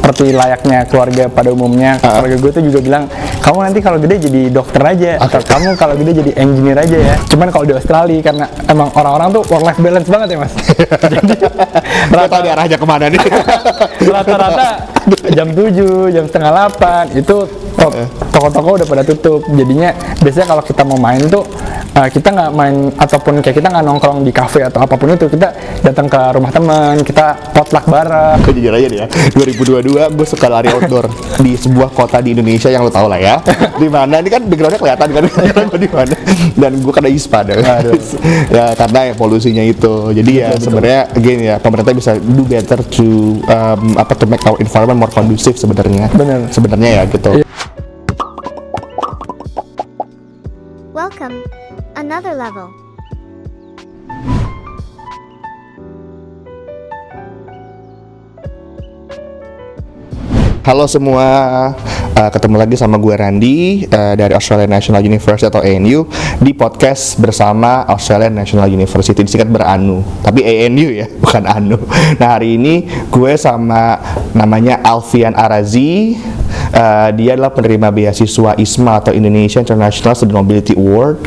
seperti layaknya keluarga pada umumnya. Keluarga gue tuh juga bilang, kamu nanti kalau gede jadi dokter aja, atau kamu kalau gede jadi engineer aja ya. Cuman kalau di Australia karena emang orang-orang tuh work life balance banget ya mas. Jadi rata arahnya kemana nih? rata-rata jam 7, jam setengah 8 itu toko-toko udah pada tutup. Jadinya biasanya kalau kita mau main tuh kita nggak main ataupun kayak kita nggak nongkrong di kafe atau apapun itu, kita datang ke rumah teman, kita potluck bareng. Gue jujur aja nih ya, 2022 gue suka lari outdoor di sebuah kota di Indonesia yang lo tau lah ya. Di mana ini kan backgroundnya kelihatan kan di mana. Dan gue kena ispa deh. Ya karena polusinya itu. Jadi ya sebenarnya again ya pemerintah bisa do better to to make our environment more conducive sebenarnya. Bener. Sebenarnya ya gitu. Welcome, another level. Halo semua, ketemu lagi sama gue Randy dari Australian National University atau ANU di podcast bersama Australian National University, disingkat berANU, tapi ANU ya, bukan ANU. Nah hari ini gue sama namanya Alfian Arazi. Dia adalah penerima beasiswa ISMA atau Indonesia International Student Mobility Award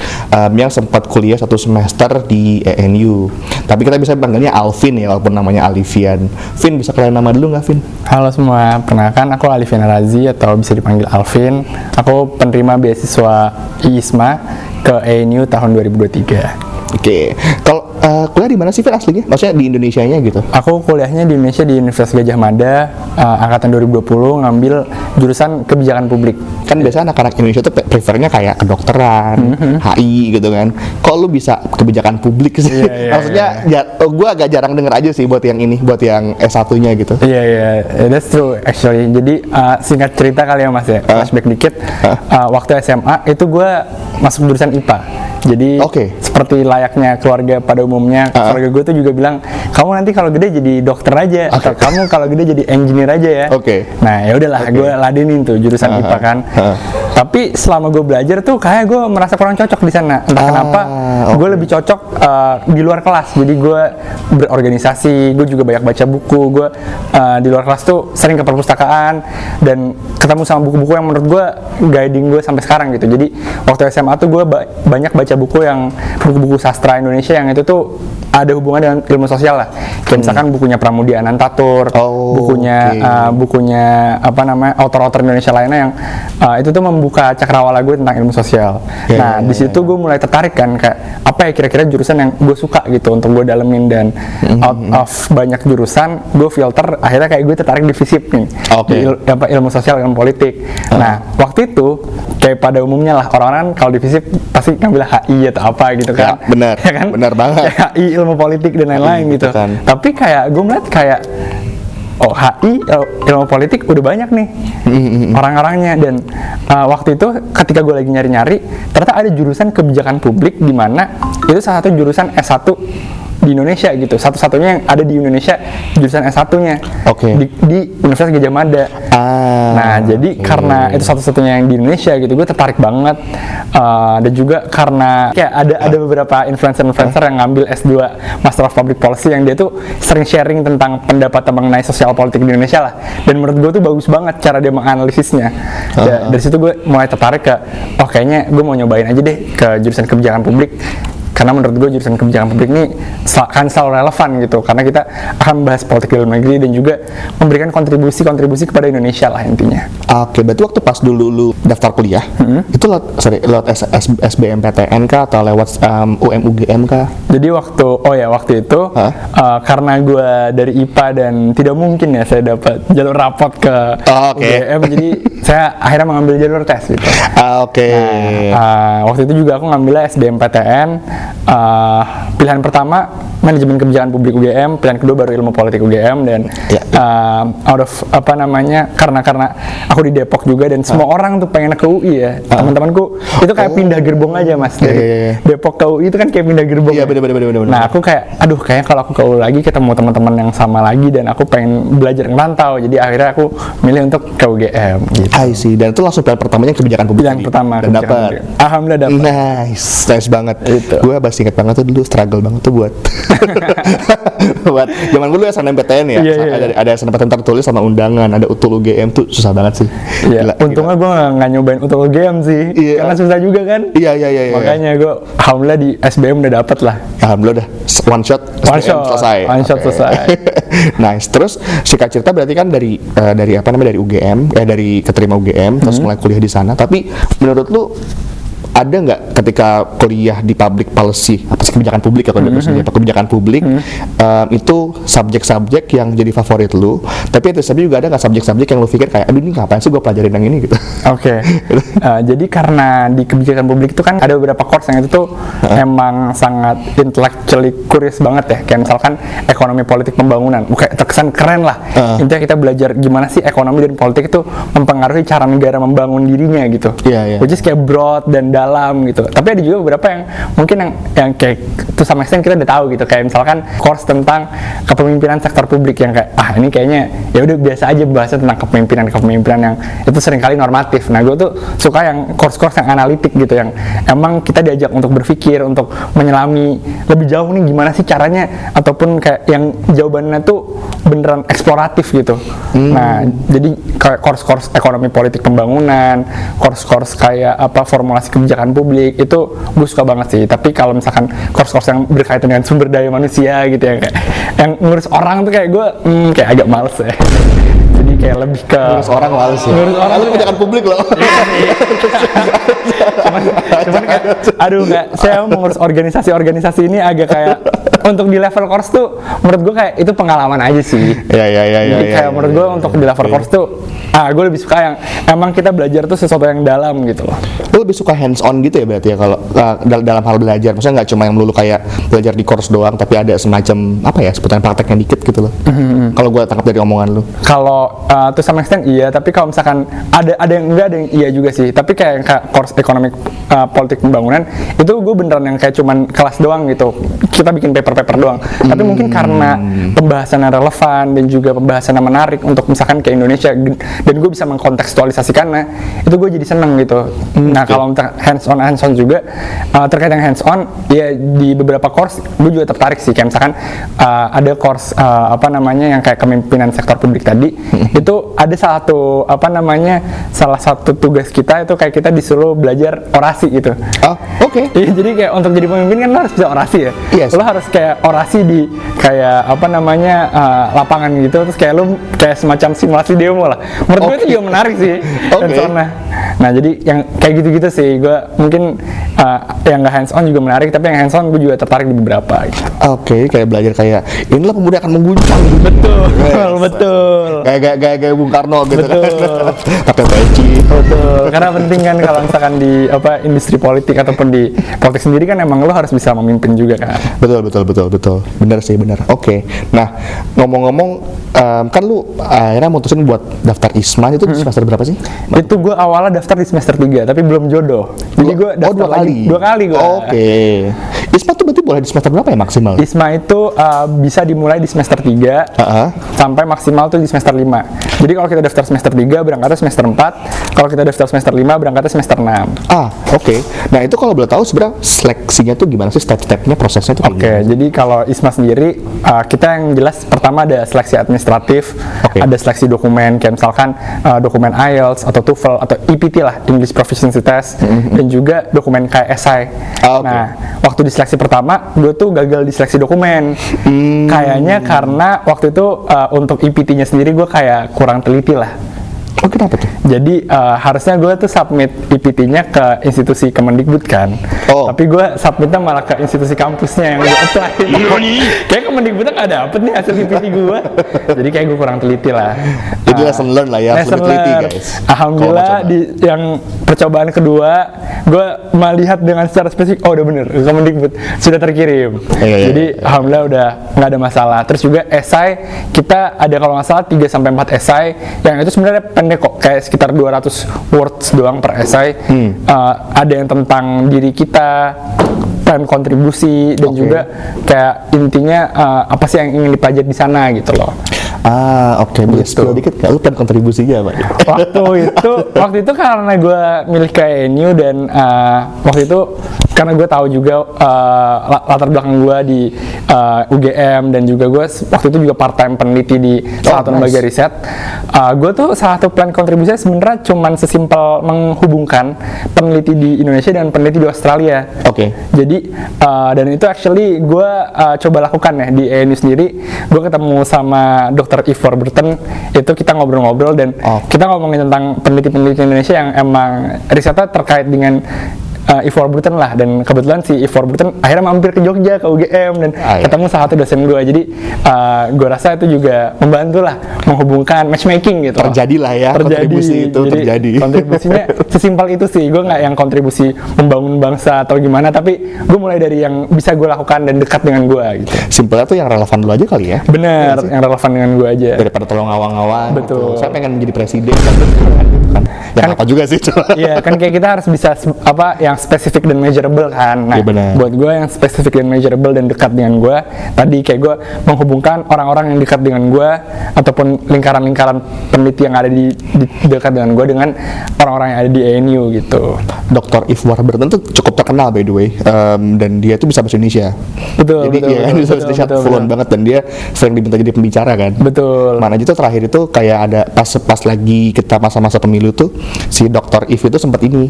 yang sempat kuliah 1 semester di ANU. Tapi kita bisa panggilnya Alvin ya, walaupun namanya Alifian. Vin, bisa kenalin nama dulu nggak Vin? Halo semua, perkenalkan aku Alifian Arazi atau bisa dipanggil Alvin. Aku penerima beasiswa ISMA ke ANU tahun 2023. Oke, kalau kuliah di mana sih Vin aslinya? Maksudnya di Indonesianya gitu? Aku kuliahnya di Indonesia di Universitas Gadjah Mada, angkatan 2020, ngambil jurusan kebijakan publik. Kan biasanya anak-anak Indonesia tuh prefernya kayak kedokteran, HI gitu kan. Kok lu bisa kebijakan publik sih? Maksudnya gue agak jarang denger aja sih buat yang ini, buat yang S1-nya gitu. Iya, that's true actually. Jadi singkat cerita kali ya mas ya, flashback dikit. Waktu SMA itu gue masuk jurusan IPA. Jadi seperti layaknya keluarga pada umumnya, keluarga gue tuh juga bilang, kamu nanti kalau gede jadi dokter aja, atau kamu kalau gede jadi engineer aja ya. Nah ya udahlah, gue ladenin tuh jurusan IPA kan. Tapi selama gue belajar tuh kayak gue merasa kurang cocok di sana. Entah kenapa, gue lebih cocok di luar kelas. Jadi gue berorganisasi, gue juga banyak baca buku. Gue di luar kelas tuh sering ke perpustakaan dan ketemu sama buku-buku yang menurut gue guiding gue sampai sekarang gitu. Jadi waktu SMA tuh gue banyak baca buku yang buku-buku sastra Indonesia yang itu tuh ada hubungan dengan ilmu sosial lah. Kayak misalkan bukunya Pramudia Anantatur, bukunya apa namanya autor-autor Indonesia lainnya yang itu tuh membuka cakrawala gue tentang ilmu sosial. Di situ gue mulai tertarik kan kayak apa ya kira-kira jurusan yang gue suka gitu untuk gue dalemin, dan out of banyak jurusan gue filter akhirnya kayak gue tertarik di FISIP nih, ilmu sosial, ilmu politik. Nah waktu itu kayak pada umumnya lah orang-orang kalau di FISIP pasti ngambil HI atau apa gitu kan. Benar, ya kan? Benar banget. HI, ilmu politik dan lain-lain gitu. Kan. Tapi kayak gue melihat kayak HI, ilmu politik udah banyak nih orang-orangnya, dan waktu itu ketika gue lagi nyari-nyari ternyata ada jurusan kebijakan publik di mana itu salah satu jurusan S1 di Indonesia gitu, satu-satunya yang ada di Indonesia jurusan S1-nya di Universitas Gadjah Mada. Nah jadi karena itu satu-satunya yang di Indonesia gitu, gue tertarik banget. Dan juga karena kayak ada beberapa influencer yang ngambil S2 Master of Public Policy yang dia tuh sering sharing tentang pendapat mengenai sosial politik di Indonesia lah, dan menurut gue tuh bagus banget cara dia menganalisisnya. Dari situ gue mulai tertarik ke kayaknya gue mau nyobain aja deh ke jurusan kebijakan publik. Karena menurut gue jurusan kebijakan publik ini akan selalu relevan gitu, karena kita akan membahas politik dalam negeri dan juga memberikan kontribusi kepada Indonesia lah intinya. Berarti waktu pas dulu lu daftar kuliah, itu lewat SBMPTN kah atau lewat UM/UGM kah? Jadi waktu itu karena gue dari IPA dan tidak mungkin ya saya dapat jalur rapot ke UGM, jadi saya akhirnya mengambil jalur tes gitu. Waktu itu juga aku ngambilnya SBMPTN. Pilihan pertama manajemen kebijakan publik UGM, pilihan kedua baru ilmu politik UGM, dan karena aku di Depok juga dan semua orang tuh pengen ke UI ya. Teman-temanku itu kayak pindah gerbong aja mas, dari Depok ke UI itu kan kayak pindah gerbong. Bener. Nah aku kayak kayaknya kalau aku ke UI lagi ketemu teman-teman yang sama lagi dan aku pengen belajar ngerantau, jadi akhirnya aku milih untuk ke UGM gitu. I see. Dan itu langsung pilihan pertamanya kebijakan publik. Pilihan pertama dan dapat. Alhamdulillah dapat. Nice banget. Gue masih ingat banget tuh dulu struggle banget tuh buat buat zaman dulu SNMPTN ya. Ada SNMPTN tertulis sama undangan, ada UTUL UGM tuh susah banget sih. Iya. Untungnya gue nggak nyobain UTUL UGM sih, karena susah juga kan. Iya. Makanya gue alhamdulillah di SBM udah dapet lah. Alhamdulillah udah one shot selesai. One shot selesai. Nice. Terus singkat cerita berarti kan dari apa namanya, dari UGM, dari keterima UGM terus mulai kuliah di sana. Tapi menurut lu ada nggak ketika kuliah di public policy, apa sih, kebijakan publik atau kebijakan publik, itu subjek-subjek yang jadi favorit lu, tapi itu juga ada nggak subjek-subjek yang lu pikir kayak aduh ini ngapain sih gue pelajarin yang ini gitu? Oke. Jadi karena di kebijakan publik itu kan ada beberapa course yang itu tuh emang sangat intellectually curious banget ya, kayak misalkan ekonomi politik pembangunan, kayak terkesan keren lah. Intinya kita belajar gimana sih ekonomi dan politik itu mempengaruhi cara negara membangun dirinya gitu. Which is kayak broad dan dalam gitu. Tapi ada juga beberapa yang mungkin yang kayak itu sama extent kita udah tahu gitu, kayak misalkan course tentang kepemimpinan sektor publik yang kayak ini kayaknya ya udah biasa aja bahasa tentang kepemimpinan yang itu seringkali normatif. Nah gue tuh suka yang course-course yang analitik gitu, yang emang kita diajak untuk berpikir, untuk menyelami lebih jauh nih gimana sih caranya, ataupun kayak yang jawabannya tuh beneran eksploratif gitu. Nah jadi kayak course-course ekonomi politik pembangunan, course-course kayak apa formulasi kebijakan publik, itu gue suka banget sih. Tapi kalau misalkan course-course yang berkaitan dengan sumber daya manusia gitu ya, kayak yang ngurus orang tuh kayak gue kayak agak males ya. Jadi kayak lebih ke ngurus orang males ya. Ngurus orang itu kebijakan publik loh. cuman kayak aduh nggak, saya mengurus organisasi ini agak kayak untuk di level course tuh menurut gue kayak itu pengalaman aja sih. Jadi kayak menurut gue untuk di level course tuh gue lebih suka yang emang kita belajar tuh sesuatu yang dalam gitu loh. Lu lebih suka hands on gitu ya berarti ya kalau dalam hal belajar, maksudnya nggak cuma yang melulu kayak belajar di course doang, tapi ada semacam apa ya, sebutan prakteknya dikit gitu loh. Kalau gue tangkap dari omongan lu. Kalau to some extent iya, tapi kalau misalkan ada yang enggak, ada yang iya juga sih. Tapi kayak course ekonomi politik pembangunan itu gue beneran yang kayak cuman kelas doang gitu, kita bikin paper doang. Tapi mungkin karena pembahasannya relevan dan juga pembahasannya menarik untuk misalkan ke Indonesia, dan gue bisa mengkontekstualisasikannya, itu gue jadi seneng gitu. Nah kalau hands on juga terkait yang hands on ya, di beberapa course gue juga tertarik sih, kayak misalkan ada course apa namanya yang kayak kepemimpinan sektor publik tadi. Itu ada salah satu tugas kita itu kayak kita disuruh belajar orasi gitu. Oke. Jadi kayak untuk jadi pemimpin kan lo harus bisa orasi ya. Yes. Lo harus kayak orasi di kayak apa namanya lapangan gitu, terus kayak lo kayak semacam simulasi demo lah. Menurut gue itu juga menarik sih. Nah jadi yang kayak gitu-gitu sih gue mungkin yang nggak hands on juga menarik, tapi yang hands on gue juga tertarik di beberapa gitu. Oke, kayak belajar kayak inilah pemuda akan mengguncang. Betul. Kayak Bung Karno gitu. Betul. Pakai peci. Betul. Karena penting kan kalau misalkan di industri politik ataupun di politik sendiri kan emang lo harus bisa memimpin juga kan. Betul. Benar sih, benar. Oke. Nah, ngomong-ngomong kan lu akhirnya mutusin buat daftar ISMA itu di semester berapa sih? Itu gue awalnya daftar di semester 3 tapi belum jodoh. Jadi gue daftar dua kali gue. Oke. ISMA tuh berarti boleh di semester berapa ya maksimal? ISMA itu bisa dimulai di semester 3 sampai maksimal tuh di semester 5. Jadi kalau kita daftar semester 3 berangkatnya semester 4, kalau kita daftar semester 5 berangkatnya semester 6. Oke. Nah itu kalau boleh tahu sebenarnya seleksinya tuh gimana sih, step-stepnya, prosesnya tuh gimana? Jadi kalau ISMA sendiri kita yang jelas pertama ada seleksi administratif, ada seleksi dokumen kayak misalkan dokumen IELTS atau TOEFL atau EPT lah, English Proficiency Test, dan juga dokumen kayak esai. Nah waktu di seleksi pertama gue tuh gagal di seleksi dokumen. Kayaknya karena waktu itu untuk EPT-nya sendiri gue kayak kurang teliti lah. Kenapa tuh? Jadi harusnya gue tuh submit IPT-nya ke institusi Kemendikbud kan. Tapi gue submitnya malah ke institusi kampusnya yang gue apply. Kayak Kemendikbudnya gak dapet nih hasil IPT gue. Jadi kayak gue kurang teliti lah. Jadi lesson learn lah ya, harus lebih teliti guys. Alhamdulillah di yang percobaan kedua gue melihat dengan secara spesifik, udah bener, Kemendikbud sudah terkirim. Jadi alhamdulillah udah gak ada masalah. Terus juga esai kita ada kalau gak salah 3-4 esai yang itu sebenarnya pendek kok, kayak sekitar 200 words doang per esai. Ada yang tentang diri kita, plan kontribusi, dan juga kayak intinya apa sih yang ingin dipelajari di sana gitu loh. Boleh spill dikit nggak? Lu plan kontribusinya apa? Waktu itu karena gue milih KNU dan waktu itu karena gue tahu juga latar belakang gue di UGM, dan juga gue waktu itu juga part time peneliti di salah satu lembaga riset. Gue tuh salah satu plan kontribusinya sebenarnya cuman sesimpel menghubungkan peneliti di Indonesia dan peneliti di Australia. Jadi dan itu actually gue coba lakukan ya di ANU sendiri. Gue ketemu sama Dr. Eve Warburton, itu kita ngobrol-ngobrol dan kita ngomongin tentang peneliti-peneliti Indonesia yang emang risetnya terkait dengan Eve Warburton lah, dan kebetulan si Eve Warburton akhirnya mampir ke Jogja ke UGM dan ketemu salah satu dosen gue. Jadi gue rasa itu juga membantu lah menghubungkan matchmaking gitu. Terjadilah ya, kontribusi itu terjadi. Kontribusinya sesimpel itu sih. Gue nggak yang kontribusi membangun bangsa atau gimana, tapi gue mulai dari yang bisa gue lakukan dan dekat dengan gue gitu. Simpelnya tuh yang relevan dulu aja kali ya. Bener, yang relevan dengan gue aja. Daripada tolong ngawang-ngawang. Betul. Gitu. Saya pengen menjadi presiden kan. Ya apa juga sih. Iya kan, kayak kita harus bisa yang spesifik dan measurable kan. Nah, buat gue yang spesifik dan measurable dan dekat dengan gue, tadi kayak gue menghubungkan orang-orang yang dekat dengan gue ataupun lingkaran-lingkaran peneliti yang ada di dekat dengan gue dengan orang-orang yang ada di ANU gitu. Dr. Eve Warburton tuh cukup terkenal by the way, dan dia tuh bisa bahasa Indonesia. Betul. Jadi dia kan bisa bahasa Indonesia fluent banget, dan dia sering diminta jadi pembicara kan. Betul. Mana aja tuh terakhir itu kayak ada pas lagi kita masa-masa pemilu tuh, si Dr. Eve itu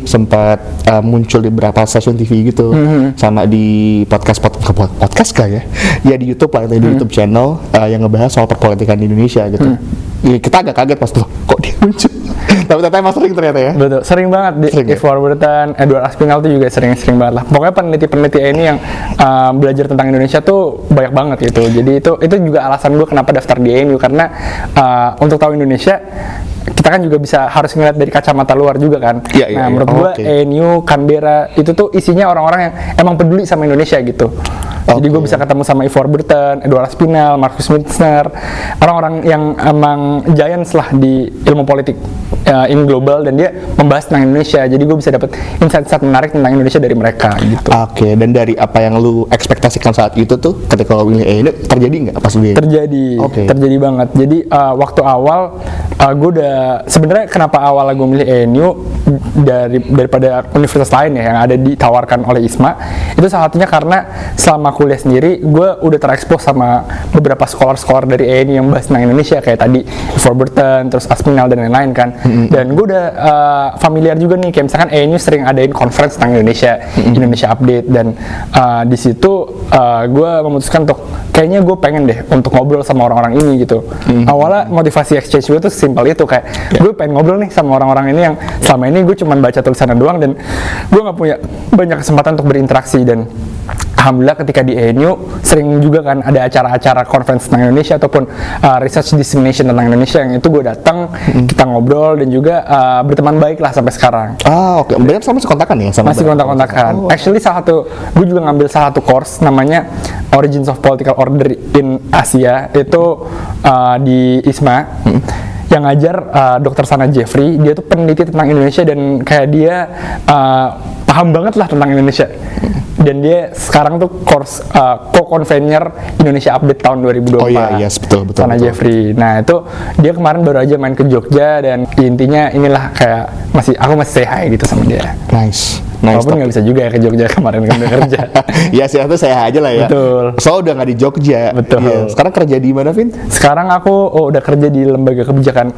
sempat muncul di beberapa stasiun TV gitu, sama di podcast kah ya? Ya di YouTube lah, di YouTube channel yang ngebahas soal perpolitikan di Indonesia gitu. Ya, kita agak kaget pas tuh, kok dia muncul. Tapi ternyata emang sering ternyata ya. Betul, sering banget di Eve Warburton, Edward Aspinall tuh juga sering banget lah. Pokoknya peneliti-peneliti ini yang belajar tentang Indonesia tuh banyak banget gitu. Jadi itu juga alasan gue kenapa daftar di ANU, karena untuk tahu Indonesia kita kan juga harus ngeliat dari kacamata luar juga kan. Menurut gue ANU, Canberra itu tuh isinya orang-orang yang emang peduli sama Indonesia gitu. Jadi gue bisa ketemu sama Eve Warburton, Edward Aspinall, Marcus Mizner, orang-orang yang emang giants lah di ilmu politik in global, dan dia membahas tentang Indonesia. Jadi gue bisa dapat insight-insight menarik tentang Indonesia dari mereka gitu. Dan dari apa yang lu ekspektasikan saat itu tuh ketika lu milih ANU, terjadi nggak pas lu? Terjadi banget. Jadi waktu awal gue udah sebenarnya kenapa awal gue milih ANU daripada universitas lain ya yang ada ditawarkan oleh ISMA, itu salah satunya karena selama kuliah sendiri gue udah terekspos sama beberapa scholar dari ANU yang bahas tentang Indonesia, kayak tadi Eve Warburton, terus Aspinall dan lain-lain kan. Dan gue udah familiar juga nih, kayak misalkan ANU sering adain conference tentang Indonesia Update, dan di situ gue memutuskan untuk kayaknya gue pengen deh untuk ngobrol sama orang-orang ini gitu. Awalnya motivasi exchange gue tuh simpel itu, kayak gue pengen ngobrol nih sama orang-orang ini yang selama ini gue cuma baca tulisannya doang, dan gue nggak punya banyak kesempatan untuk berinteraksi. Dan alhamdulillah ketika di ANU sering juga kan ada acara-acara conference tentang Indonesia ataupun research dissemination tentang Indonesia, yang itu gue datang, kita ngobrol dan juga berteman baik lah sampai sekarang. Berarti sama masih kontakan ya? Masih kontak-kontakan. Actually gue juga ngambil salah satu course namanya Origins of Political Order in Asia, itu di ISMA. Yang ngajar Dr. Sana Jeffrey, dia tuh peneliti tentang Indonesia dan kayak dia paham banget lah tentang Indonesia. Dan dia sekarang tuh course co-convener Indonesia Update tahun 2024. Betul. Sana Jeffrey. Nah itu dia kemarin baru aja main ke Jogja, dan intinya inilah kayak aku masih say hi gitu sama dia. Nice. Walaupun nggak bisa juga ya ke Jogja kemarin kan kerja. Ya sih, itu saya aja lah ya. Betul. Udah nggak di Jogja. Betul. Ya. Sekarang kerja di mana, Vin? Sekarang aku udah kerja di lembaga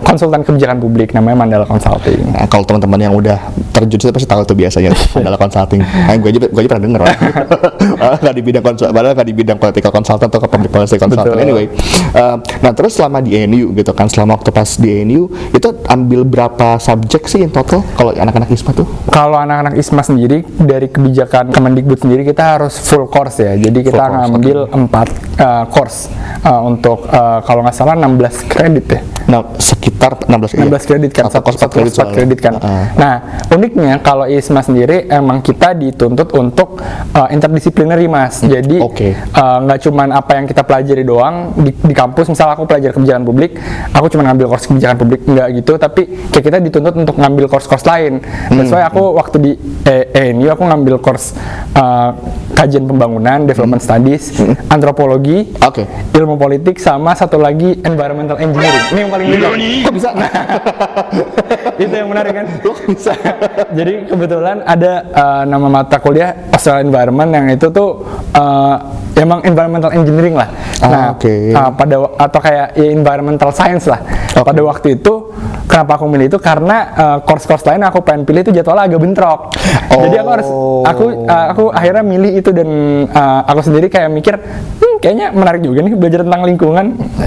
konsultan kebijakan publik, namanya Mandala Consulting. Nah, kalau teman-teman yang udah terjun itu pasti tahu tuh biasanya Mandala Consulting. Gue aja pernah denger. Nggak di bidang political consultant atau public policy consultant. Anyway, nah terus selama di ANU gitu kan, selama waktu pas di ANU itu ambil berapa subjek sih in total kalau anak-anak ISMA tuh? Kalau anak-anak ISMA sendiri dari kebijakan Kemendikbud sendiri kita harus full course ya. Jadi kita ngambil 4 course untuk kalau nggak salah 16 kredit ya. Nah, sekitar 16 kredit kan, satu course 4 kredit kan. Nah, uniknya kalau ISMA sendiri emang kita dituntut untuk interdisciplinary Mas. Jadi nggak cuman apa yang kita pelajari doang di kampus. Misal aku pelajar kebijakan publik, aku cuma ngambil course kebijakan publik, nggak gitu. Tapi kayak kita dituntut untuk ngambil course-course lain. That's why aku waktu di ANU aku ngambil course kajian pembangunan, development studies, antropologi, ilmu politik, sama satu lagi environmental engineering. Ini yang paling beda. bisa? Itu yang menarik kan. Lo bisa? Jadi kebetulan ada nama mata kuliah Australian Environment yang itu tuh emang environmental engineering lah. Oke. Atau kayak ya, environmental science lah. Pada waktu itu kenapa aku milih itu karena course-course lain aku pengen pilih itu jadwalnya agak bentrok. Jadi aku akhirnya milih itu dan aku sendiri kayak mikir kayaknya menarik juga nih belajar tentang lingkungan.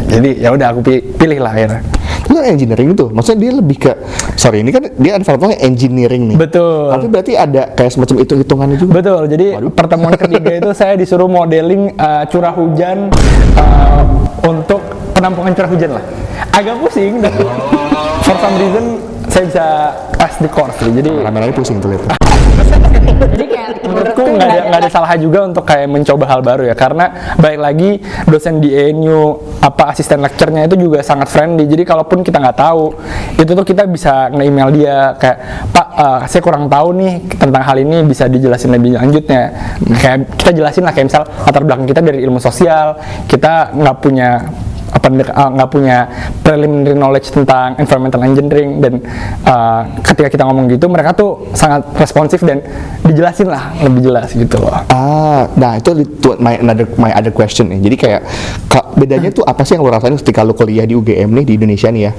Jadi ya udah aku pilih lah akhirnya. Itu engineering tuh, maksudnya dia lebih ke, sorry ini kan dia environmental engineering nih. Betul. Tapi berarti ada kayak semacam hitung-hitungannya juga. Betul. Jadi pertemuan ketiga itu saya disuruh modeling curah hujan untuk penampungan curah hujan lah. Agak pusing tapi for some reason saya bisa pass di course. Jadi Rame-rame pusing tuh lihat. Jadi kayak menurutku nggak ada salah juga untuk kayak mencoba hal baru ya, karena baik lagi dosen di ANU asisten lecture-nya itu juga sangat friendly. Jadi kalaupun kita nggak tahu itu tuh kita bisa nge-email dia kayak Pak saya kurang tahu nih tentang hal ini, bisa dijelasin lebih lanjutnya. Kayak kita jelasin lah kayak misal latar belakang kita dari ilmu sosial, kita nggak punya preliminary knowledge tentang environmental engineering, dan ketika kita ngomong gitu mereka tuh sangat responsif dan dijelasin lah lebih jelas gitu loh. Nah itu my other question nih. Jadi kayak bedanya tuh apa sih yang lo rasain ketika lo kuliah di UGM nih di Indonesia nih ya,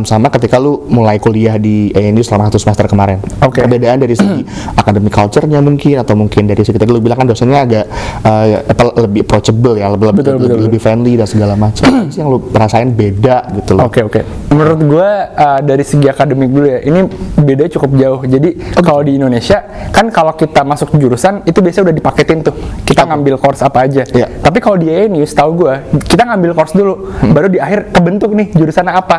sama ketika lo mulai kuliah di ANU selama 1 semester kemarin. Perbedaan dari segi academic culture-nya mungkin, atau mungkin dari segi tadi lo bilang kan dosennya agak lebih approachable ya, lebih friendly dan segala macam. Yang lo rasain beda gitu loh. Oke. Menurut gue dari segi akademik dulu ya, ini bedanya cukup jauh. Jadi kalau di Indonesia kan kalau kita masuk jurusan itu biasanya udah dipaketin tuh, kita ngambil course apa aja. Tapi kalau di ANU setahu gue kita ngambil course dulu, baru di akhir kebentuk nih jurusannya apa.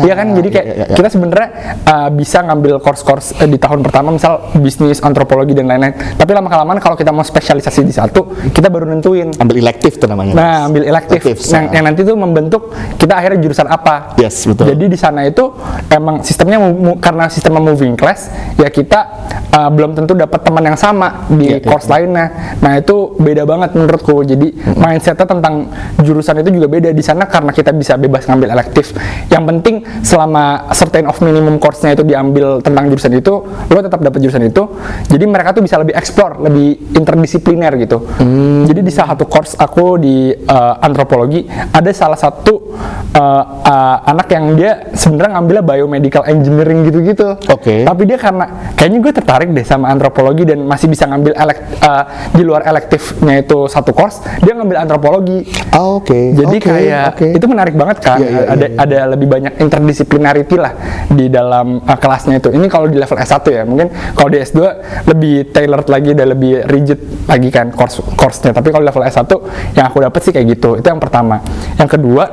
Iya kan, jadi kayak kita sebenarnya bisa ngambil course-course di tahun pertama misal bisnis, antropologi dan lain-lain. Tapi lama-kelamaan kalau kita mau spesialisasi di satu, kita baru nentuin. Ambil elektif tuh namanya. Nah, ambil elektif. Yang nanti tuh membentuk kita akhirnya jurusan apa. Yes, betul. Jadi di sana itu emang sistemnya karena sistem moving class ya, kita belum tentu dapat teman yang sama di course lainnya. Nah itu beda banget menurutku. Jadi mindsetnya tentang jurusan itu juga beda di sana, karena kita bisa bebas ngambil elektif. Yang penting selama certain of minimum course-nya itu diambil tentang jurusan itu, lo tetap dapat jurusan itu. Jadi mereka tuh bisa lebih explore, lebih interdisipliner gitu. Jadi di salah satu course aku di antropologi ada salah satu anak yang dia sebenarnya ngambilnya biomedical engineering gitu-gitu. Tapi dia karena kayaknya gue tertarik deh sama antropologi dan masih bisa ngambil di luar elektifnya itu satu course, dia ngambil antropologi. Jadi itu menarik banget kan. Ada lebih banyak interdisciplinarity lah di dalam kelasnya itu. Ini kalau di level S1 ya. Mungkin kalau di S2 lebih tailored lagi dan lebih rigid lagi kan course-nya. Tapi kalau level S1 yang aku dapat sih kayak gitu. Itu yang pertama. Yang kedua,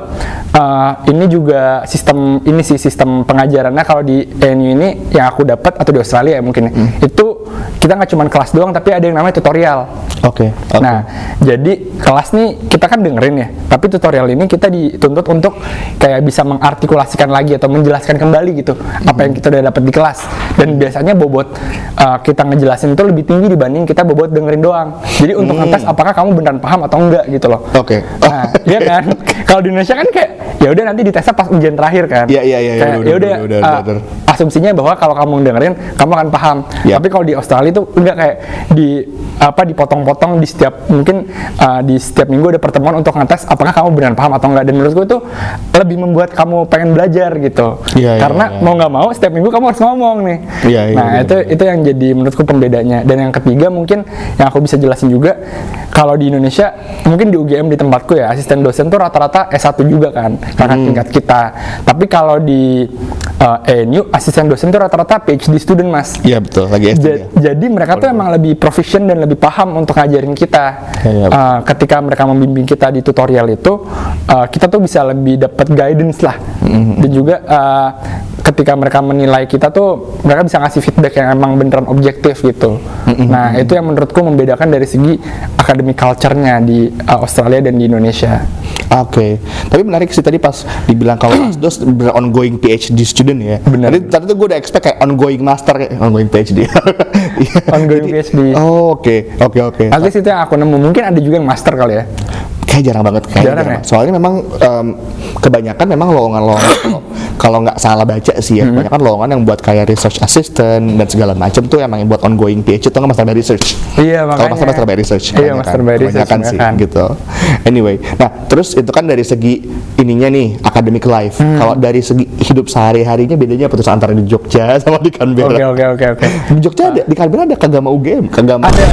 ini juga sistem pengajarannya kalau di ANU ini yang aku dapat, atau di Australia ya mungkin itu kita nggak cuma kelas doang, tapi ada yang namanya tutorial. Nah, jadi kelas nih kita kan dengerin ya, tapi tutorial ini kita dituntut untuk kayak bisa mengartikulasikan lagi atau menjelaskan kembali gitu apa yang kita udah dapat di kelas. Dan biasanya bobot kita ngejelasin itu lebih tinggi dibanding kita bobot dengerin doang. Jadi untuk ngetes apakah kamu beneran paham atau enggak gitu loh. Nah, iya kan? Kalau di Indonesia kan kayak ya udah nanti ditesnya pas ujian terakhir kan. Ya udah asumsinya bahwa kalau kamu dengerin kamu akan paham. Tapi kalau di Australia itu enggak, kayak dipotong-potong di setiap mungkin di setiap minggu ada pertemuan untuk ngetes apakah kamu beneran paham atau enggak. Dan menurutku itu lebih membuat kamu pengen belajar gitu. Karena mau nggak mau setiap minggu kamu harus ngomong nih. Itu yang jadi menurutku pembedanya. Dan yang ketiga mungkin yang aku bisa jelasin juga, kalau di Indonesia mungkin di UGM di tempatku ya, asisten dosen tuh rata-rata S1 juga kan karena tingkat kita. Tapi kalau di ANU asisten dosen tuh rata-rata PhD student, Mas. Iya betul, lagi S3. Jadi mereka tuh emang lebih proficient dan lebih paham untuk ngajarin kita. Ketika mereka membimbing kita di tutorial itu, kita tuh bisa lebih dapat guidance lah. Dan juga ketika mereka menilai kita tuh mereka bisa ngasih feedback yang emang beneran objektif gitu. Nah itu yang menurutku membedakan dari segi academic culture-nya di Australia dan di Indonesia. Tapi menarik sih tadi pas dibilang kalau Mas Dos ongoing PhD student ya. Tadi tuh gue udah expect kayak ongoing master, ongoing PhD. Ongoing PhD. Oke. At least itu yang aku nemu. Mungkin ada juga yang master kali ya. Kayak jarang banget. Jarang ya? Soalnya memang kebanyakan memang lowongan kalau nggak salah baca sih ya, banyak kan lowongan yang buat kayak research assistant dan segala macam tuh emang yang buat ongoing PhD atau nggak master by research. Iya, Kalau makanya. master by research. Iya, master by research Kebanyakan sih kebanyakan. gitu. Anyway, nah terus itu kan dari segi ininya nih academic life. Kalau dari segi hidup sehari-harinya bedanya apa tuh antara di Jogja sama di Canberra? Oke. Di Jogja ada, di Canberra ada Kagama UGM, Kagama Ada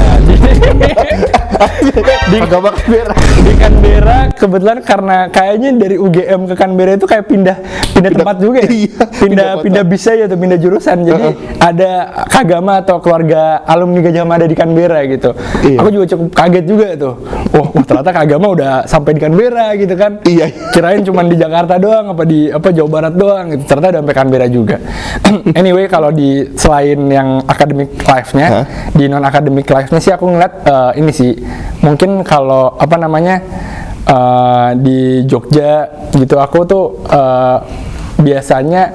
Kagama Canberra. di Canberra kebetulan karena kayaknya dari UGM ke Canberra itu kayak pindah tempat juga ya. Iya, pindah bisa ya tuh, pindah jurusan. Jadi ada Kagama atau keluarga alumni Gajah Mada di Canberra gitu. Iya. Aku juga cukup kaget juga tuh. Wah, ternyata Kagama udah sampai di Canberra gitu kan. Iya. Kirain cuma di Jakarta doang apa di Jawa Barat doang gitu. Ternyata udah sampai Canberra juga. Anyway, kalau di selain yang academic life-nya, Hah? di non academic life-nya sih aku ngeliat ini sih mungkin kalau di Jogja gitu aku tuh biasanya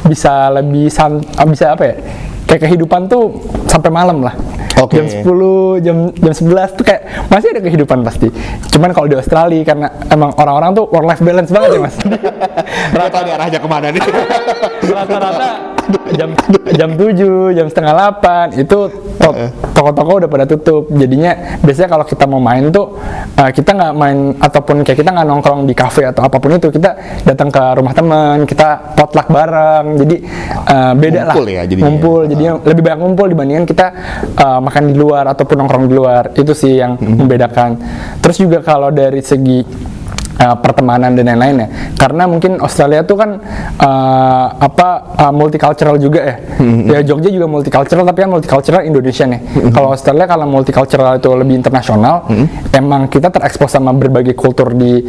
bisa lebih bisa apa ya, kayak kehidupan tuh sampai malam lah. Oke. Jam 10, jam 11 tuh kayak masih ada kehidupan pasti. Cuman kalau di Australia karena emang orang-orang tuh work life balance banget ya, Mas. Nggak tahu nih arahnya kemana nih. Rata-rata jam 7, jam setengah 8 itu toko-toko udah pada tutup. Jadinya biasanya kalau kita mau main tuh kita nggak main ataupun kayak kita nggak nongkrong di kafe atau apapun itu, kita datang ke rumah teman, kita potluck bareng. Jadi beda lah. Ngumpul ya jadinya. Ngumpul, jadinya lebih banyak ngumpul dibandingkan kita makan di luar ataupun nongkrong di luar. Itu sih yang membedakan. Terus juga kalau dari segi pertemanan dan lain-lain ya, karena mungkin Australia tuh kan multicultural juga ya. Ya Jogja juga multicultural tapi kan multicultural Indonesian ya. Kalau Australia karena multicultural itu lebih internasional, emang kita terekspos sama berbagai kultur di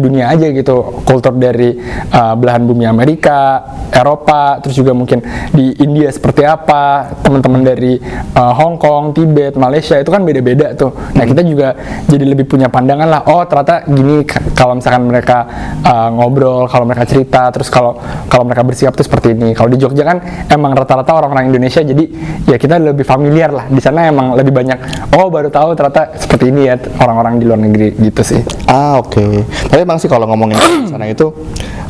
dunia aja gitu. Kultur dari belahan bumi Amerika, Eropa, terus juga mungkin di India seperti apa, teman-teman dari Hong Kong, Tibet, Malaysia itu kan beda-beda tuh. Nah kita juga jadi lebih punya pandangan lah. Oh ternyata gini kalau misalkan mereka ngobrol, kalau mereka cerita, terus kalau mereka bersikap tuh seperti ini. Kalau di Jogja kan emang rata-rata orang-orang Indonesia, jadi ya kita lebih familiar lah. Di sana emang lebih banyak. Oh baru tahu ternyata seperti ini ya orang-orang di luar negeri gitu sih. Oke. Tapi emang sih kalau ngomongin di sana itu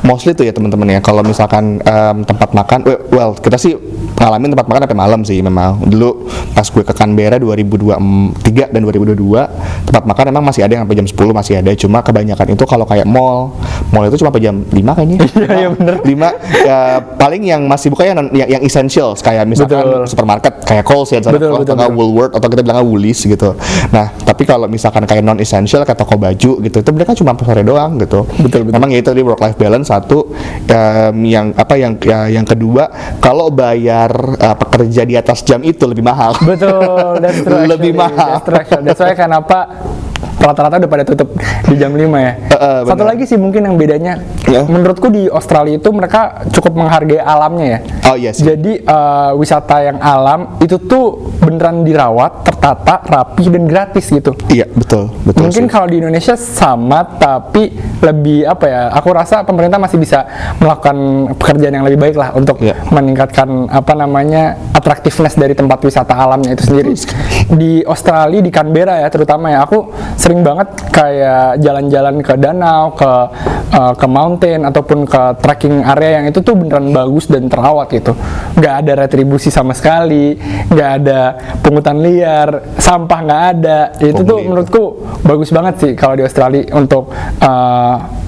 mostly tuh ya teman-teman ya. Kalau misalkan tempat makan, well kita sih ngalamin tempat makan sampai malam sih memang. Dulu pas gue ke Canberra 2023 dan 2022 tempat makan emang masih ada yang sampai jam 10 masih ada. Cuma kebanyakan itu kalau kayak mall itu cuma sampai jam 5 kayaknya. Iya bener. 5 ya paling yang masih buka yang essentials kayak misalkan Betul. supermarket kayak Coles ya, atau Woolworth atau kita bilangnya Woolies gitu. Nah, tapi kalau misalkan kayak non essential kayak toko baju gitu, itu mereka cuma sore doang gitu. Betul. Memang ya itu di work life balance satu, yang kedua kalau bayar pekerja di atas jam itu lebih mahal. Betul, that's true. Lebih mahal. That's why kenapa rata-rata udah pada tutup di jam 5 ya. Satu lagi sih mungkin yang bedanya, menurutku di Australia itu mereka cukup menghargai alamnya ya. Oh iya sih. Jadi wisata yang alam itu tuh beneran dirawat, tertata, rapi dan gratis gitu. Iya betul. Mungkin sih. kalau di Indonesia sama, tapi lebih apa ya? Aku rasa pemerintah masih bisa melakukan pekerjaan yang lebih baik lah untuk meningkatkan atraktiveness dari tempat wisata alamnya itu sendiri. Di Australia, di Canberra ya terutama ya, aku sering banget kayak jalan-jalan ke danau, ke mountain ataupun ke trekking area yang itu tuh beneran bagus dan terawat gitu. Nggak ada retribusi sama sekali, nggak ada pungutan liar, sampah nggak ada. Itu tuh menurutku bagus banget sih kalau di Australia untuk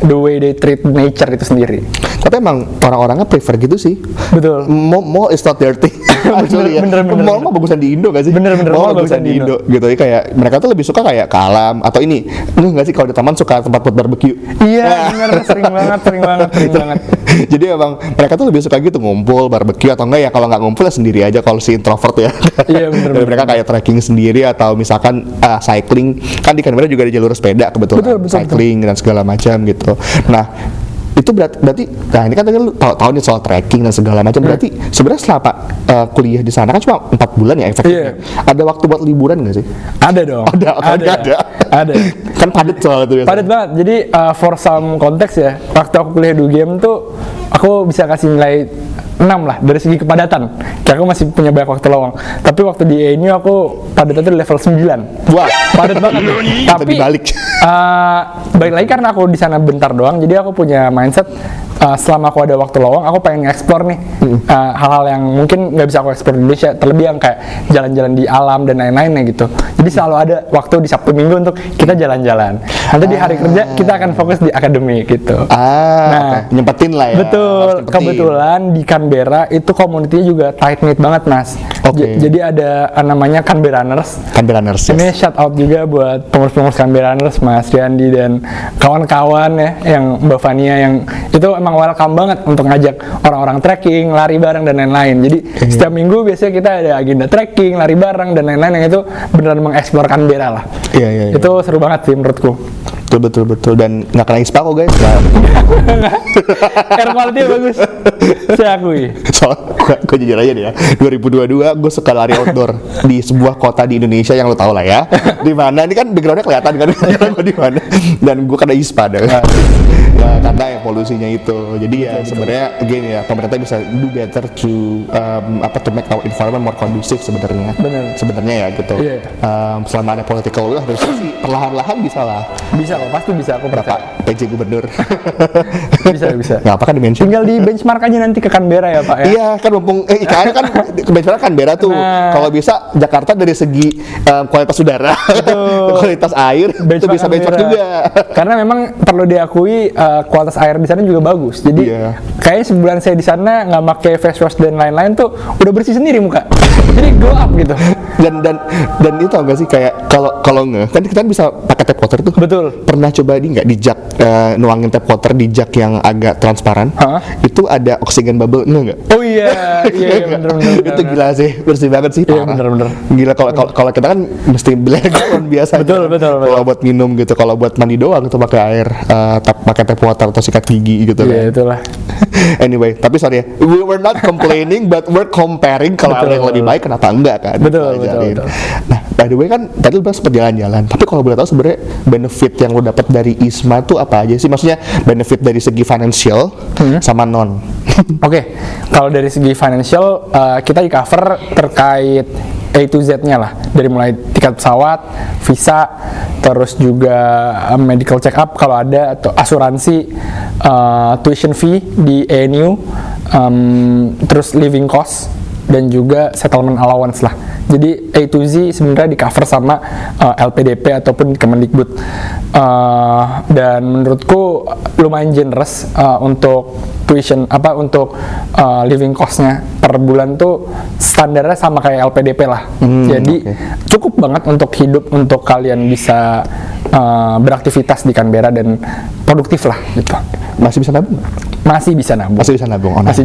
the way they treat nature itu sendiri. Tapi emang orang-orangnya prefer gitu sih. Betul. Mall is not dirty. Bener. Mall mah bagusan di Indo gak sih? Bener. Mall bagusan di Indo gitu ya, kayak mereka tuh lebih suka kayak ke alam atau ini. Lu nggak sih kalau di taman suka tempat buat barbecue? Iya bener, sering banget. Jadi emang mereka tuh lebih suka gitu ngumpul barbecue atau enggak ya kalau nggak ngumpul ya sendiri aja kalau si introvert ya. Iya bener. Mereka kayak trekking sendiri atau misalkan cycling, kan di Canberra juga ada jalur sepeda kebetulan, Betul. cycling dan segala macam gitu. Nah itu berarti, nah ini kan tadi lu tahu nih soal trekking dan segala macam. Berarti sebenarnya selama kuliah di sana kan cuma 4 bulan ya efektifnya. Ada waktu buat liburan nggak sih? Ada dong. Ada. Kan padat soal itu biasanya. Padat banget. Jadi for some konteks ya, waktu aku kuliah di UGM tuh aku bisa kasih nilai 6 lah dari segi kepadatan. Kayak aku masih punya banyak waktu lowong. Tapi waktu di ANU aku padatnya tuh level 9. Wah, Padat banget. Tapi balik. Balik lagi karena aku di sana bentar doang, jadi aku punya mindset selama aku ada waktu lowong, aku pengen nge-explore nih hal-hal yang mungkin nggak bisa aku explore di Indonesia, terlebih yang kayak jalan-jalan di alam dan lain-lainnya gitu. Jadi selalu ada waktu di Sabtu Minggu untuk kita jalan-jalan. Nanti di hari kerja kita akan fokus di akademik gitu. Nah, nyempetin lah ya. Betul. Kebetulan di Canberra itu komunitinya juga tight knit banget, Mas. Oke. Jadi ada namanya Canberraners. Canberraners, yes. Ini shout out juga buat pengurus-pengurus Canberraners, Mas Riyandi dan kawan-kawan ya, yang Mbak Fania, yang itu emang welcome banget untuk ngajak orang-orang trekking, lari bareng dan lain-lain. Jadi setiap minggu biasanya kita ada agenda trekking, lari bareng dan lain-lain yang itu beneran mengeksplor Canberra lah. Iya. Itu seru banget sih menurutku. Betul dan nggak kena ISPA kok guys. Air quality bagus, saya akui. Soal gue jujur aja nih ya, 2022 gue suka lari outdoor di sebuah kota di Indonesia yang lo tau lah ya. Di mana ini kan backgroundnya kelihatan kan gue di mana, dan gue kena ISPA deh. Ya, karena yang polusinya itu. Jadi ya sebenarnya again ya, pemerintah bisa do better to to make our environment more conducive sebenarnya. Bener. Sebenarnya ya gitu. Iya. Selama ada political will harusnya sih perlahan-lahan bisa lah. Bisa kok, pasti bisa, aku percaya. Pak PJ Gubernur. Bisa. Nggak apa kan dimention. Tinggal di benchmark aja nanti ke Canberra ya Pak ya. Iya kan mumpung IKN kan kebetulan Canberra tuh. Nah. Kalau bisa Jakarta dari segi kualitas udara, kualitas air itu bisa benchmark juga. Karena memang perlu diakui kualitas air di sana juga bagus. Jadi kayaknya sebulan saya di sana nggak pakai face wash dan lain-lain tuh udah bersih sendiri muka. Jadi glow up gitu. Dan itu enggak sih kayak kalau nge kan kita bisa pakai tap water tuh. Betul. Pernah coba di nggak di jug nuangin tap water di jug yang agak transparan? Itu ada oksigen bubble nggak? Oh iya bener. Itu gila sih, bersih banget sih. Iya Parah. bener. Gila kalau kita kan mesti beli galon biasa. Betul. Kalau buat minum gitu, kalau buat mandi doang tuh pakai air, pakai tap water atau sikat gigi gitu. Iya itulah. Anyway, tapi sorry ya, we were not complaining but we're comparing kalau ada yang lebih baik kenapa enggak kan? Betul. Nah, by the way kan tadi lu bilang sempat jalan-jalan, tapi kalau boleh tahu sebenarnya benefit yang lu dapat dari ISMA tuh apa aja sih? Maksudnya benefit dari segi financial sama non. Oke, kalau dari segi financial kita di cover terkait A to Z-nya lah, dari mulai tiket pesawat, visa, terus juga medical check up kalau ada, atau asuransi, tuition fee di ANU, terus living cost, dan juga settlement allowance lah. Jadi A to Z sebenarnya di cover sama LPDP ataupun Kemendikbud, dan menurutku lumayan generous untuk tuition untuk living costnya per bulan tuh standarnya sama kayak LPDP lah. Jadi cukup banget untuk hidup, untuk kalian bisa beraktivitas di Canberra dan produktif lah gitu. Masih bisa nabung? Masih bisa nabung. Masih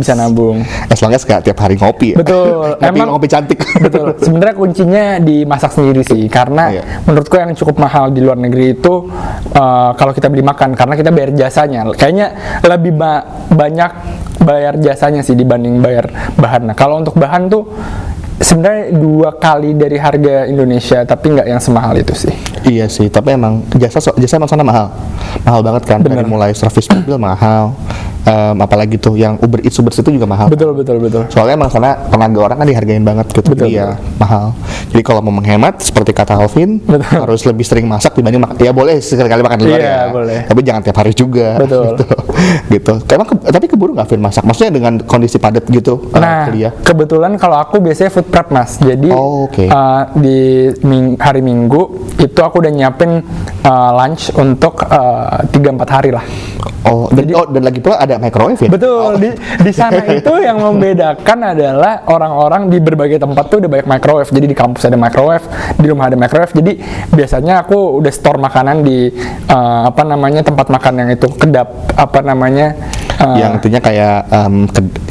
bisa nabung. As long as gak tiap hari ngopi ya. Betul. Ngopi cantik. Betul. Sebenarnya kuncinya dimasak sendiri sih, karena menurutku yang cukup mahal di luar negeri itu kalau kita beli makan, karena kita bayar jasanya. Kayaknya lebih banyak bayar jasanya sih dibanding bayar bahan. Nah, kalau untuk bahan tuh sebenarnya 2 kali dari harga Indonesia, tapi nggak yang semahal itu sih. Iya sih, tapi emang jasa emang sana mahal banget kan. Dari mulai servis mobil mahal, apalagi tuh yang Uber Eats itu juga mahal. Betul. Soalnya emang sana tenaga orang kan dihargain banget gitu. Jadi ya mahal. Jadi kalau mau menghemat seperti kata Alvin, harus lebih sering masak dibanding makan. Ya boleh sekali-kali makan di luar ya. Boleh. Tapi jangan tiap hari juga. Betul. Gitu. Tapi keburu nggak Vin masak? Maksudnya dengan kondisi padat gitu kuliah? Kebetulan kalau aku biasanya food prep Mas. Jadi di hari Minggu itu aku udah nyiapin lunch untuk 3-4 hari lah. Dan lagi pula ada microwave ya? Betul, di sana itu yang membedakan adalah orang-orang di berbagai tempat tuh udah banyak microwave. Jadi di kampus ada microwave, di rumah ada microwave. Jadi biasanya aku udah store makanan di tempat makan yang itu kedap yang intinya kayak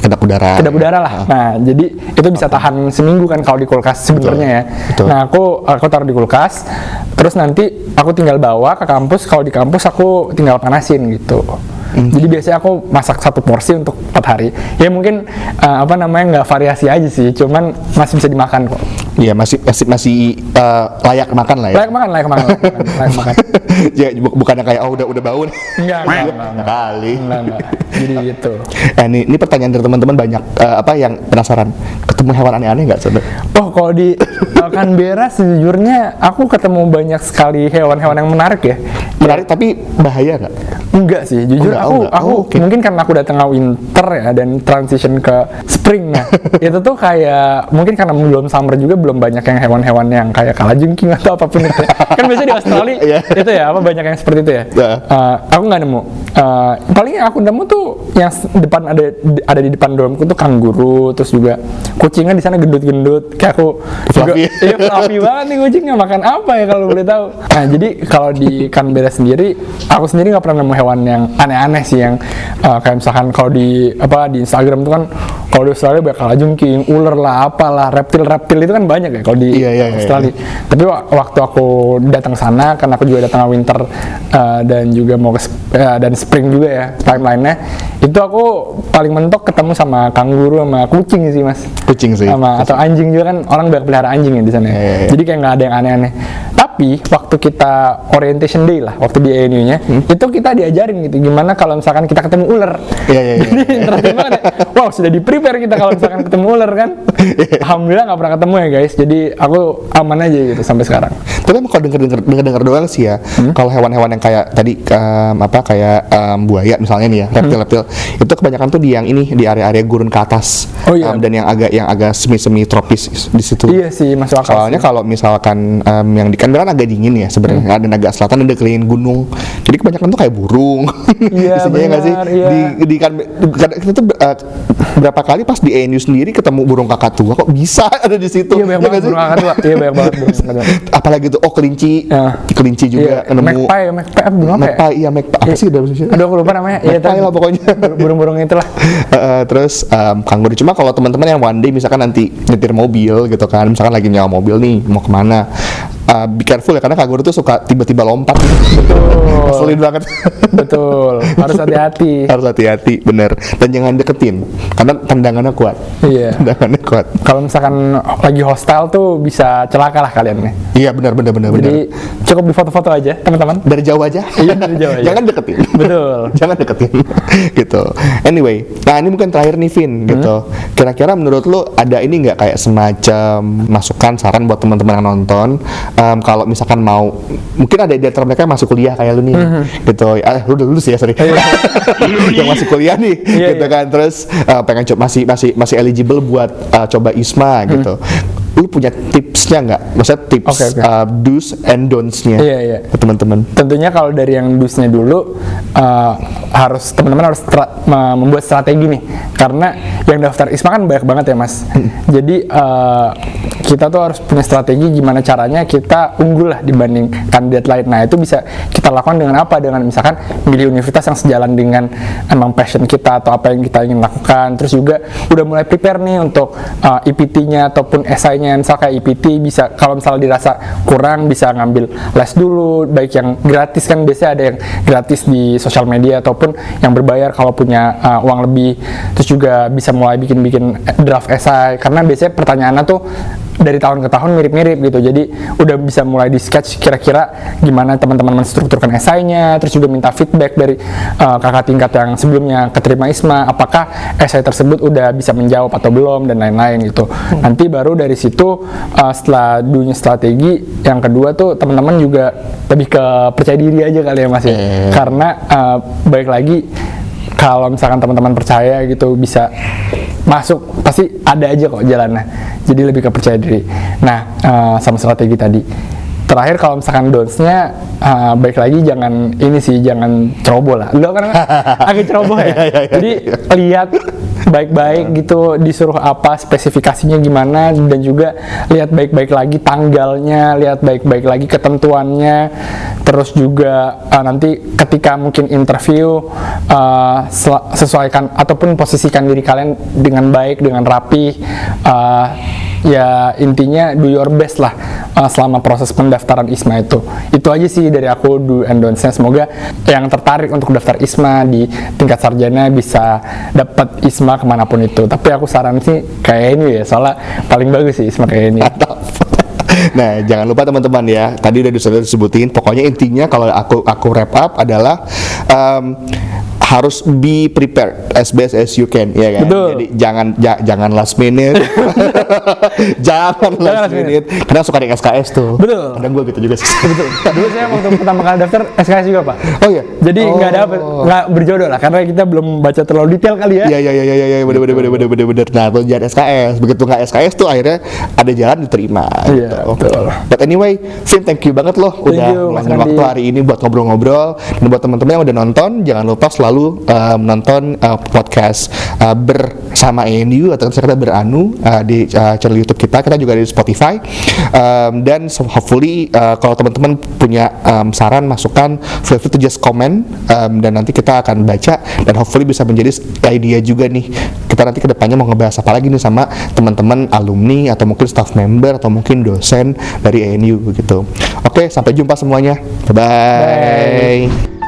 kedap udara. Kedap udara lah. Nah, jadi itu bisa tahan seminggu kan kalau di kulkas sebenarnya ya. Betul. Nah, aku taruh di kulkas, terus nanti aku tinggal bawa ke kampus. Kalau di kampus aku tinggal panasin gitu. Jadi biasanya aku masak 1 porsi untuk 4 hari. Ya mungkin nggak variasi aja sih, cuman masih bisa dimakan kok. Iya, masih layak makan lah ya. Layak makan. Ya, bukannya kayak udah bau nih. Enggak. Kali. Enggak. Jadi gitu. Ini pertanyaan dari teman-teman banyak apa yang penasaran ketemu hewan aneh-aneh nggak sebenarnya? Oh, kalau di Canberra sejujurnya aku ketemu banyak sekali hewan-hewan yang menarik ya. Menarik tapi bahaya nggak? Enggak sih, jujur Enggak. aku Oke. mungkin karena aku datang winter ya dan transition ke spring. Nah, itu tuh kayak mungkin karena belum summer juga belum banyak yang hewan-hewan yang kayak kalajengking atau apapun itu. Kan biasanya di Australia Iya. itu ya apa banyak yang seperti itu ya. Iya. Aku nggak nemu. Paling yang aku nemu tuh yang depan ada di depan dormku tuh kanguru, terus juga kucingnya di sana gendut-gendut kayak aku juga, Fluffy. iya fluffy banget nih kucingnya, makan apa ya kalau boleh tahu. Nah, jadi kalau di Canberra sendiri aku sendiri nggak pernah nemu hewan yang aneh-aneh sih yang kayak misalkan kalau di Instagram tuh kan kalau di Australia banyak kalajengking, ular lah, apalah, reptil itu kan banyak ya kalau di Iya. Australia. Tapi waktu aku datang sana karena aku juga datang winter dan juga mau ke dan spring juga ya timelinenya, itu aku paling mentok ketemu sama kanguru sama kucing sih mas. Kucing sih. Atau anjing juga kan, orang banyak pelihara anjing ya di sana. Iya. Jadi kayak nggak ada yang aneh-aneh. Tapi waktu kita orientation day lah, waktu di ANU-nya, itu kita diajarin gitu gimana kalau misalkan kita ketemu ular. Iya. Jadi interesting banget ya. Wow, sudah di-prepare kita kalau misalkan ketemu ular kan. Alhamdulillah nggak pernah ketemu ya guys. Jadi aku aman aja gitu sampai sekarang. Tapi emang kalau denger doang sih ya, kalau hewan-hewan yang kayak tadi buaya misalnya nih ya, reptil-reptil, itu kebanyakan tuh di yang ini di area-area gurun ke atas. Oh, iya. Dan yang agak semi tropis di situ. Iya sih, masuk akal. Soalnya kalau misalkan yang di Canberra kan agak dingin ya sebenarnya, dan agak selatan ada keliling gunung. Jadi kebanyakan tuh kayak burung. Iya, Isinya nggak sih? benar, iya. Di kita tuh berapa kali pas di ANU sendiri ketemu burung kakatua, kok bisa ada di situ? Iya banyak Ya banget nggak sih? burung kakak tua. Iya banyak banget burung kakak tua. Apalagi tuh kelinci, Ya. kelinci juga Iya, nemu. magpie burung apa ya? Magpie apa sih udah maksudnya? Aduh aku lupa namanya. Iya, Magpie lah pokoknya. burung-burung itulah. Terus kanguru. Cuma kalau teman-teman yang one day misalkan nanti nyetir mobil gitu kan, misalkan lagi nyawa mobil nih mau kemana, be careful ya karena kanguru tuh suka tiba-tiba lompat. Betul. Ngeselin banget. Betul. Harus hati-hati. Harus hati-hati, bener. Dan jangan deketin karena tendangannya kuat. Iya. Tendangannya kuat. Kalau misalkan lagi hostile tuh bisa celaka lah kalian nih. Iya benar. Jadi cukup di foto-foto aja teman-teman. Dari jauh aja. Iya, dari jauh aja. Jangan deketin. Betul. Jangan deketin. Gitu. Anyway, nah ini mungkin terakhir nih Vin, gitu. Kira-kira menurut lu ada ini nggak kayak semacam masukan saran buat teman-teman yang nonton, kalau misalkan mau, mungkin ada di antara mereka yang masuk kuliah kayak lu nih, gitu. Lu udah lulus ya, sorry. Yang masih kuliah nih, gitu kan. Terus pengen coba masih eligible buat coba ISMA gitu. Lu punya tipsnya nggak? Maksudnya tips do's and don'ts-nya Iya. ke teman-teman. Tentunya kalau dari yang dusnya dulu teman-teman harus membuat strategi nih, karena yang daftar ISMA kan banyak banget ya mas. Jadi kita tuh harus punya strategi gimana caranya kita unggul lah dibanding kandidat lain. Nah itu bisa kita lakukan dengan apa? Dengan misalkan milih universitas yang sejalan dengan emang passion kita atau apa yang kita ingin lakukan. Terus juga udah mulai prepare nih untuk EPT-nya ataupun essay-nya. Misal kayak EPT bisa kalau misalnya dirasa kurang bisa ngambil les dulu, baik yang gratis kan biasanya ada yang gratis di sosial media ataupun yang berbayar kalau punya uang lebih. Terus juga bisa mulai bikin draft essay karena biasanya pertanyaannya tuh dari tahun ke tahun mirip-mirip gitu. Jadi udah bisa mulai di sketch kira-kira gimana teman-teman menstrukturkan esainya, terus juga minta feedback dari kakak tingkat yang sebelumnya keterima ISMA, apakah esai tersebut udah bisa menjawab atau belum dan lain-lain gitu. Nanti baru dari situ setelah dunia strategi, yang kedua tuh teman-teman juga lebih ke percaya diri aja kali ya Mas ya. Karena balik lagi kalau misalkan teman-teman percaya gitu bisa masuk, pasti ada aja kok jalannya. Jadi lebih ke percaya diri. Nah, sama strategi tadi. Terakhir kalau misalkan don'ts-nya baik lagi jangan ceroboh lah. Lo kan agak ceroboh ya. Jadi lihat baik-baik gitu, disuruh apa, spesifikasinya gimana, dan juga lihat baik-baik lagi tanggalnya, lihat baik-baik lagi ketentuannya. Terus juga nanti ketika mungkin interview sesuaikan ataupun posisikan diri kalian dengan baik, dengan rapi. Ya intinya do your best lah selama proses pendaftaran ISMA itu. Itu aja sih dari aku do and don'ts-nya. Semoga yang tertarik untuk daftar ISMA di tingkat sarjana bisa dapat ISMA kemanapun itu. Tapi aku saran sih kayak ini ya, soalnya paling bagus sih ISMA kayak ini. Nah, jangan lupa teman-teman ya. Tadi udah disebutin. Pokoknya intinya kalau aku wrap up adalah harus be prepared as best as you can, ya kan? Betul. Jadi jangan last minute. jangan last minute. Karena suka di SKS tuh. Betul. Kadang gue gitu juga sih. Betul. Dulu saya waktu pertama kali daftar SKS juga, Pak. Oh iya. Jadi nggak berjodoh lah, karena kita belum baca terlalu detail kali ya. Iya, bener. Nah, tuh jangan SKS. Begitu nggak SKS tuh akhirnya ada jalan diterima. Iya, betul. But anyway, Vin, thank you banget loh udah you, Mas ngeluangin Randi. waktu hari ini buat ngobrol-ngobrol. Dan buat teman-teman yang udah nonton, jangan lupa selalu menonton podcast bersama ANU atau kita beranu di channel YouTube kita. Kita juga ada di Spotify. Dan hopefully kalau teman-teman punya saran, masukan, feel free to just comment, dan nanti kita akan baca dan hopefully bisa menjadi idea juga nih. Kita nanti kedepannya mau ngebahas apa lagi nih sama teman-teman alumni atau mungkin staff member atau mungkin dosen dari ANU gitu. Oke, sampai jumpa semuanya. Bye. Bye.